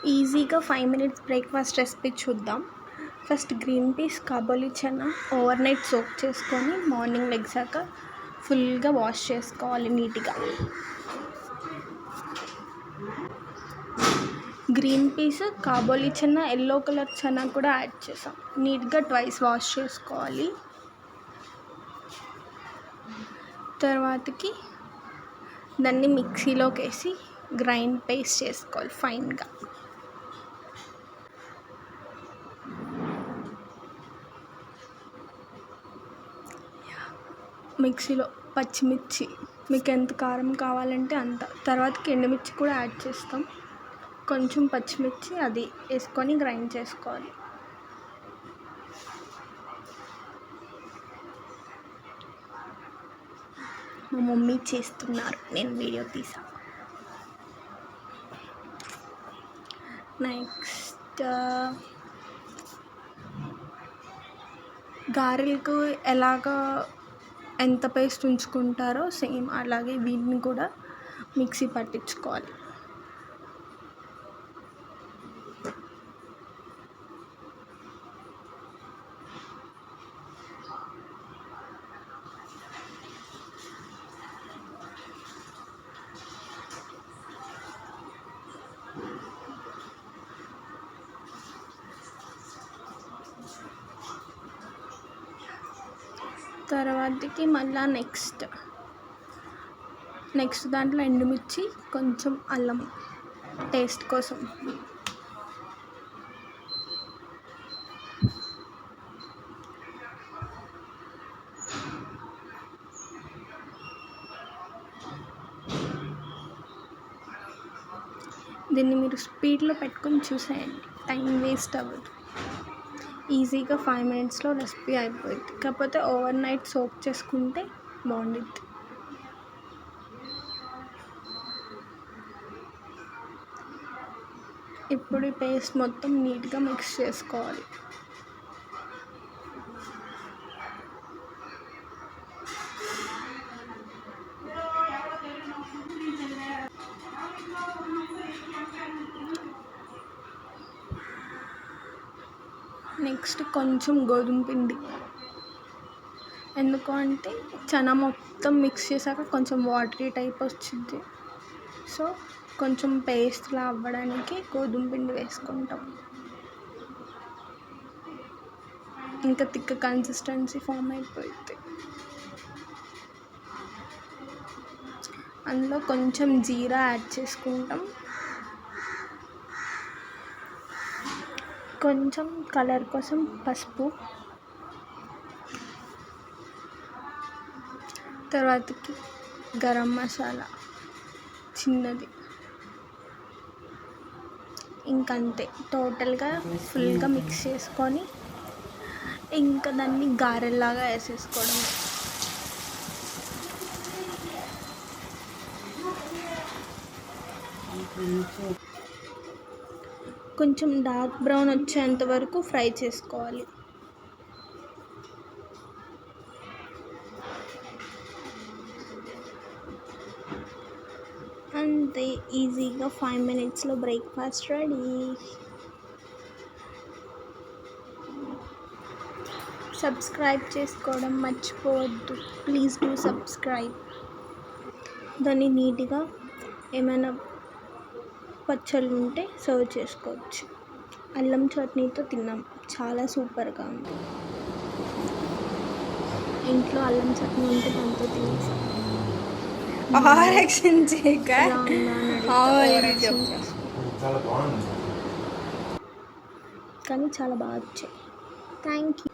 ఈజీగా 5 minutes breakfast recipe చూద్దాం. First green peas, కాబోలి చనా ఓవర్ నైట్ సోక్ చేసుకొని మార్నింగ్ లెగ్సాక ఫుల్గా వాష్ చేసుకోవాలి నీట్గా. గ్రీన్ పీస్, కాబోలి చనా, ఎల్లో కలర్ చనా కూడా యాడ్ చేసాం. నీట్గా ట్వైస్ వాష్ చేసుకోవాలి. తర్వాతకి దాన్ని మిక్సీలోకి వేసి గ్రైండ్ పేస్ట్ చేసుకోవాలి ఫైన్గా. మిక్సీలో పచ్చిమిర్చి మీకు ఎంత కారం కావాలంటే అంత, తర్వాతకి ఎండుమిర్చి కూడా యాడ్ చేస్తాం. కొంచెం పచ్చిమిర్చి అది వేసుకొని గ్రైండ్ చేసుకోవాలి. మా మమ్మీ చేస్తున్నారు, నేను వీడియో తీసా. నెక్స్ట్ గారెలకు ఎలాగా ఎంత పేస్ట్ ఉంచుకుంటారో సేమ్ అలాగే వీటిని కూడా మిక్సీ పట్టించుకోవాలి. తర్వాతకి మళ్ళీ నెక్స్ట్ దాంట్లో ఎండుమిర్చి, కొంచెం అల్లం టేస్ట్ కోసం. దీన్ని మీరు స్పీడ్లో పెట్టుకొని చూసేయండి, టైం వేస్ట్ అవ్వదు. ఈజీగా 5 మినిట్స్లో రెసిపీ అయిపోయింది. కాకపోతే ఓవర్ నైట్ సోక్ చేసుకుంటే బాగుంటుంది. ఇప్పుడు ఈ పేస్ట్ మొత్తం నీట్గా మిక్స్ చేసుకోవాలి. నెక్స్ట్ కొంచెం గోధుమ పిండి, ఎందుకు అంటే చనా మొత్తం మిక్స్ చేశాక కొంచెం వాటరీ టైప్ వచ్చింది. సో కొంచెం పేస్ట్లా అవ్వడానికి గోధుమ పిండి వేసుకుంటాం. ఇంకా థిక్ కన్సిస్టెన్సీ ఫామ్ అయిపోయింది. అందులో కొంచెం జీరా యాడ్ చేసుకుంటాం. కొంచెం కలర్ కోసం పసుపు, తర్వాతకి గరం మసాలా చిన్నది. ఇంకంతే, టోటల్గా ఫుల్గా మిక్స్ చేసుకొని ఇంకా దాన్ని గారెల్లాగా వేసేసుకోవడం. కొంచెం డార్క్ బ్రౌన్ వచ్చేంత వరకు ఫ్రై చేసుకోవాలి. అంతే, ఈజీగా 5 మినిట్స్లో బ్రేక్ఫాస్ట్ రెడీ. సబ్స్క్రైబ్ చేసుకోవడం మర్చిపోవద్దు, ప్లీజ్ డూ సబ్స్క్రైబ్. దాన్ని నీట్గా ఏమైనా పచ్చళ్ళు ఉంటే సర్వ్ చేసుకోవచ్చు. అల్లం చట్నీతో తిన్నాం, చాలా సూపర్గా ఉంది. ఇంట్లో అల్లం చట్నీ ఉంటే దాంతో తినేసాం. కానీ చాలా బాగా వచ్చాయి. Thank you.